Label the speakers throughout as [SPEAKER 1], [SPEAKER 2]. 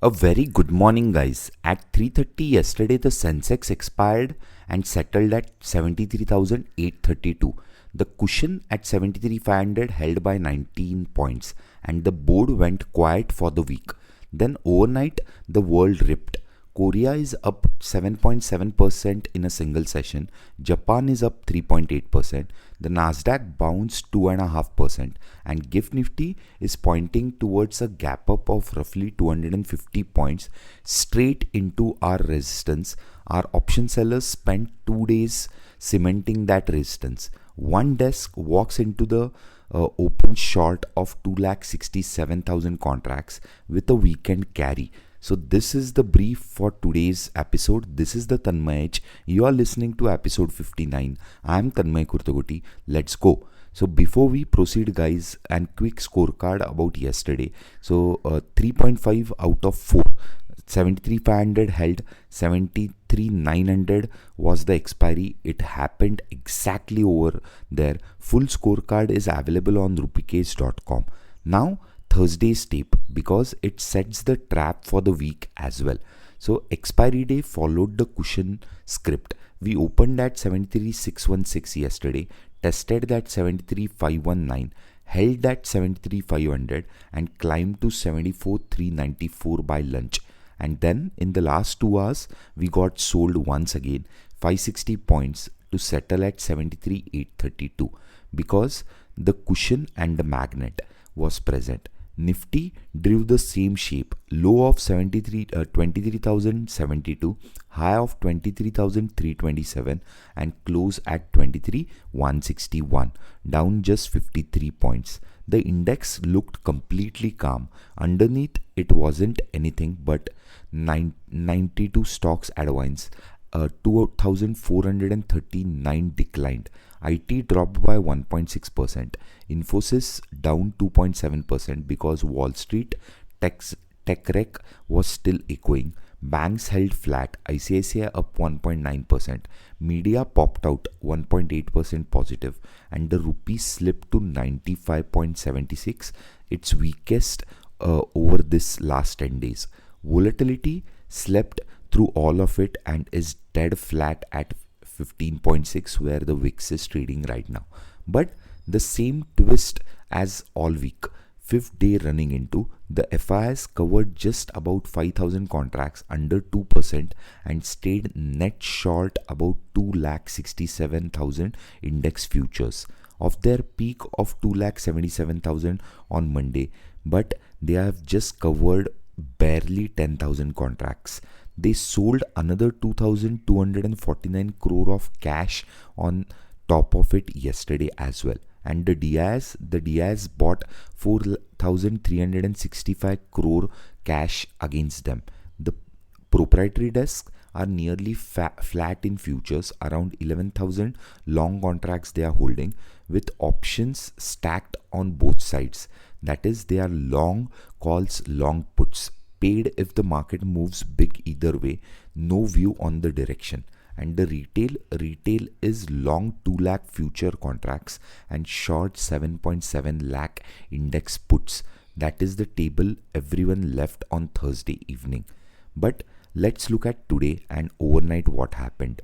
[SPEAKER 1] A very good morning, guys. At 3:30 yesterday, the Sensex expired and settled at 73,832. The cushion at 73,500 held by 19 points, and the board went quiet for the week. Then overnight, the world ripped. Korea is up 7.7% in a single session. Japan is up 3.8%. The Nasdaq bounced 2.5%, and GIFT Nifty is pointing towards a gap up of roughly 250 points straight into our resistance. Our option sellers spent 2 days cementing that resistance. One desk walks into the open short of 2,67,000 contracts with a weekend carry. So this is the brief for today's episode. This is the Tanmay. You are listening to episode 59. I am Tanmay Kurtagoti. Let's go. So before we proceed, guys, and quick scorecard about yesterday. So 3.5 out of 4. 73,500 held, 73,900 was the expiry. It happened exactly over there. Full scorecard is available on rupeecase.com. Now Thursday's tape, because it sets the trap for the week as well. So expiry day followed the cushion script. We opened at 73,616 yesterday, tested that 73,519, held that 73,500 and climbed to 74,394 by lunch. And then in the last 2 hours, we got sold once again, 560 points to settle at 73,832 because the cushion and the magnet was present. Nifty drew the same shape, low of 23,072, high of 23,327 and close at 23,161, down just 53 points. The index looked completely calm. Underneath it wasn't anything but 92 stocks advanced. 2,439 declined. IT dropped by 1.6%. Infosys down 2.7% because Wall Street tech wreck was still echoing. Banks held flat. ICICI up 1.9%. Media popped out 1.8% positive, and the rupee slipped to 95.76, its weakest over this last 10 days. Volatility slept through all of it and is dead flat at 15.6 where the VIX is trading right now. But the same twist as all week. 5th day running into, the FIs covered just about 5,000 contracts under 2% and stayed net short about 2,67,000 index futures of their peak of 2,77,000 on Monday, but they have just covered barely 10,000 contracts. They sold another 2,249 crore of cash on top of it yesterday as well. And the DIs bought 4,365 crore cash against them. The proprietary desks are nearly flat in futures, around 11,000 long contracts they are holding with options stacked on both sides. That is, they are long calls, long puts, paid if the market moves big either way, no view on the direction. And the retail is long 2 lakh future contracts and short 7.7 lakh index puts. That is the table everyone left on Thursday evening. But let's look at today and overnight what happened.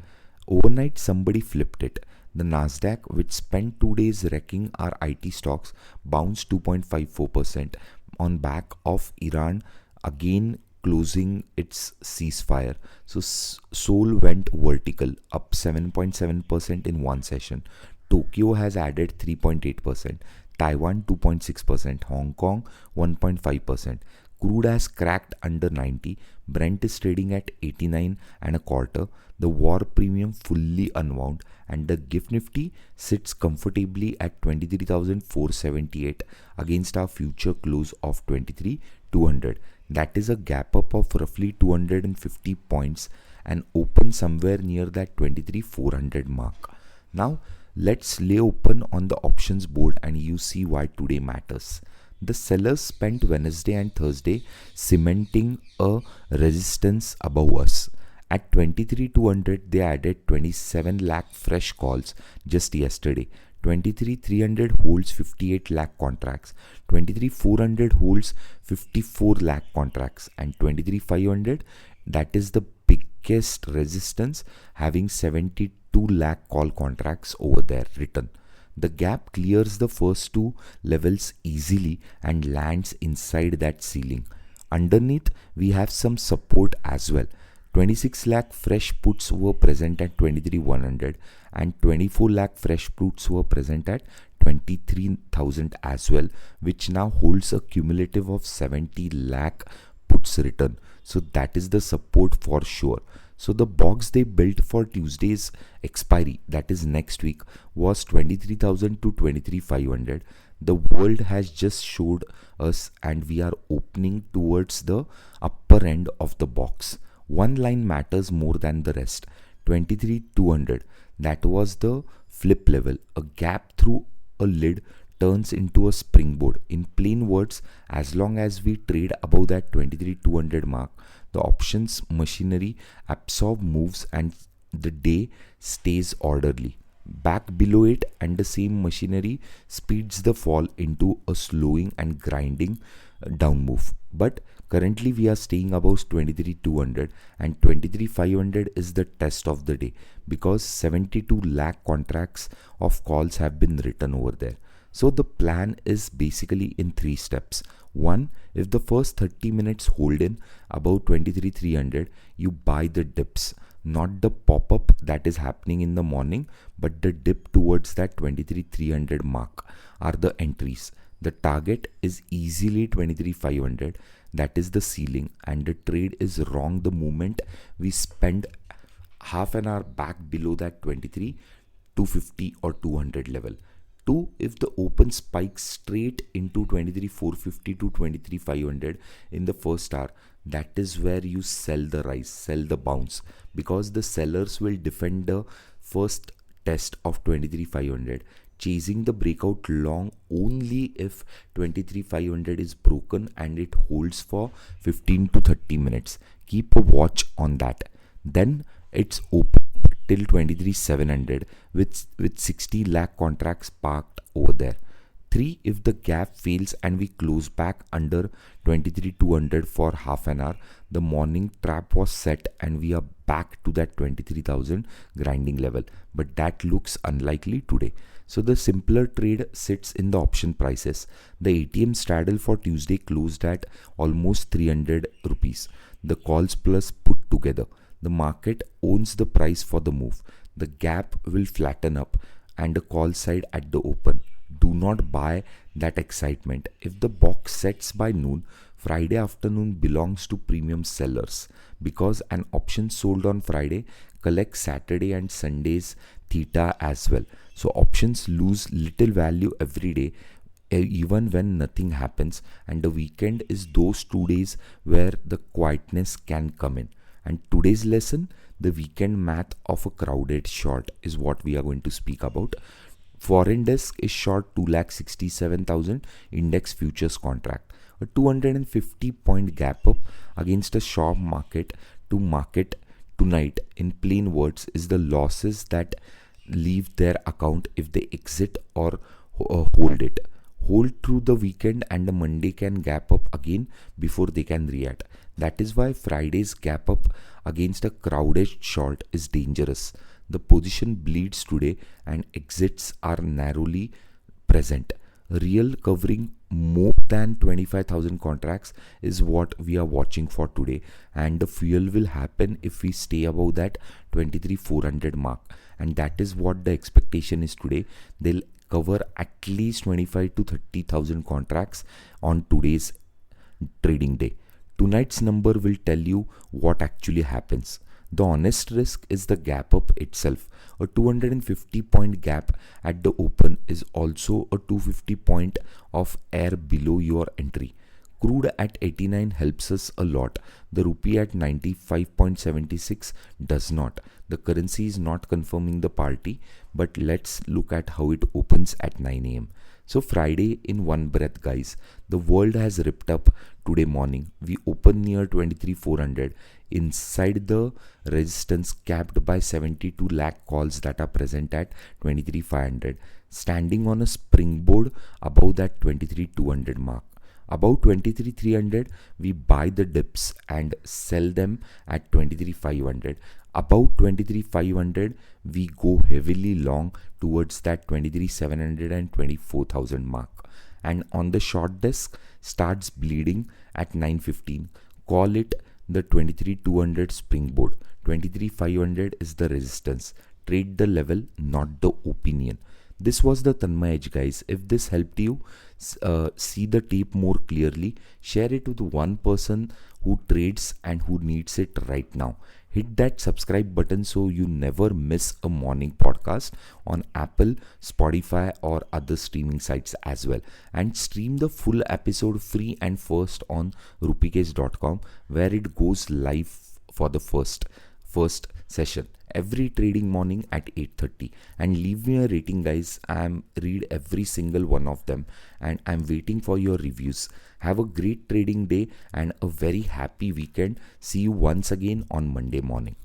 [SPEAKER 1] Overnight somebody flipped it. The Nasdaq, which spent 2 days wrecking our IT stocks, bounced 2.54% on back of Iran again closing its ceasefire. So Seoul went vertical, up 7.7% in one session. Tokyo has added 3.8%, Taiwan 2.6%, Hong Kong 1.5%. Crude has cracked under 90. Brent is trading at 89 and a quarter. The war premium fully unwound, and the GIFT Nifty sits comfortably at 23,478 against our future close of 23,200. That is a gap up of roughly 250 points and open somewhere near that 23,400 mark. Now let's lay open on the options board and you see why today matters. The sellers spent Wednesday and Thursday cementing a resistance above us. At 23,200, they added 27 lakh fresh calls just yesterday. 23,300 holds 58 lakh contracts, 23,400 holds 54 lakh contracts, and 23,500, that is the biggest resistance, having 72 lakh call contracts over there written. The gap clears the first two levels easily and lands inside that ceiling. Underneath, we have some support as well. 26 lakh fresh puts were present at 23,100 and 24 lakh fresh puts were present at 23,000 as well, which now holds a cumulative of 70 lakh puts written. So that is the support for sure. So the box they built for Tuesday's expiry, that is next week, was 23,000 to 23,500. The world has just showed us and we are opening towards the upper end of the box. One line matters more than the rest. 23,200, that was the flip level. A gap through a lid turns into a springboard. In plain words, as long as we trade above that 23,200 mark, the options machinery absorb moves and the day stays orderly. Back below it and the same machinery speeds the fall into a slowing and grinding down move. But currently we are staying above 23,200 and 23,500 is the test of the day because 72 lakh contracts of calls have been written over there. So the plan is basically in 3 steps. 1. If the first 30 minutes hold in above 23,300, you buy the dips, not the pop-up that is happening in the morning, but the dip towards that 23,300 mark are the entries. The target is easily 23,500, that is the ceiling, and the trade is wrong the moment we spend half an hour back below that 23,250 or 200 level. 2. If the open spikes straight into 23,450 to 23,500 in the first hour, that is where you sell the rise, sell the bounce, because the sellers will defend the first test of 23,500, chasing the breakout long only if 23,500 is broken and it holds for 15 to 30 minutes. Keep a watch on that. Then it's open till 23,700 with 60 lakh contracts parked over there. 3. If the gap fails and we close back under 23,200 for half an hour, the morning trap was set and we are back to that 23,000 grinding level. But that looks unlikely today. So the simpler trade sits in the option prices. The ATM straddle for Tuesday closed at almost 300 rupees. The calls plus put together. The market owns the price for the move. The gap will flatten up and the call side at the open. Do not buy that excitement. If the box sets by noon, Friday afternoon belongs to premium sellers because an option sold on Friday collects Saturday and Sunday's theta as well. So options lose little value every day even when nothing happens, and the weekend is those 2 days where the quietness can come in. And today's lesson, the weekend math of a crowded short, is what we are going to speak about. Foreign desk is short 2,67,000 index futures contract. A 250 point gap up against a sharp market to market tonight, in plain words, is the losses that leave their account if they exit or hold it. Hold through the weekend and the Monday can gap up again before they can react. That is why Friday's gap up against a crowded short is dangerous. The position bleeds today and exits are narrowly present. Real covering more than 25,000 contracts is what we are watching for today, and the fuel will happen if we stay above that 23,400 mark, and that is what the expectation is today. They'll cover at least 25 to 30,000 contracts on today's trading day. Tonight's number will tell you what actually happens. The honest risk is the gap up itself. A 250 point gap at the open is also a 250 point of air below your entry. Crude at 89 helps us a lot. The rupee at 95.76 does not. The currency is not confirming the party, but let's look at how it opens at 9 a.m. So Friday in one breath, guys, the world has ripped up today morning. We open near 23,400 inside the resistance capped by 72 lakh calls that are present at 23,500. standing on a springboard above that 23,200 mark. Above 23,300, we buy the dips and sell them at 23,500. Above 23,500, we go heavily long towards that 23,700 and 24,000 mark. And on the short desk, starts bleeding at 9:15. Call it the 23,200 springboard. 23,500 is the resistance. Trade the level, not the opinion. This was the Tanmay Edge, guys. If this helped you see the tape more clearly, share it with one person who trades and who needs it right now. Hit that subscribe button so you never miss a morning podcast on Apple, Spotify or other streaming sites as well. And stream the full episode free and first on rupeecase.com, where it goes live for the first session every trading morning at 8:30. And leave me a rating, guys. I'm read every single one of them and I'm waiting for your reviews. Have a great trading day and a very happy weekend. See you once again on Monday morning.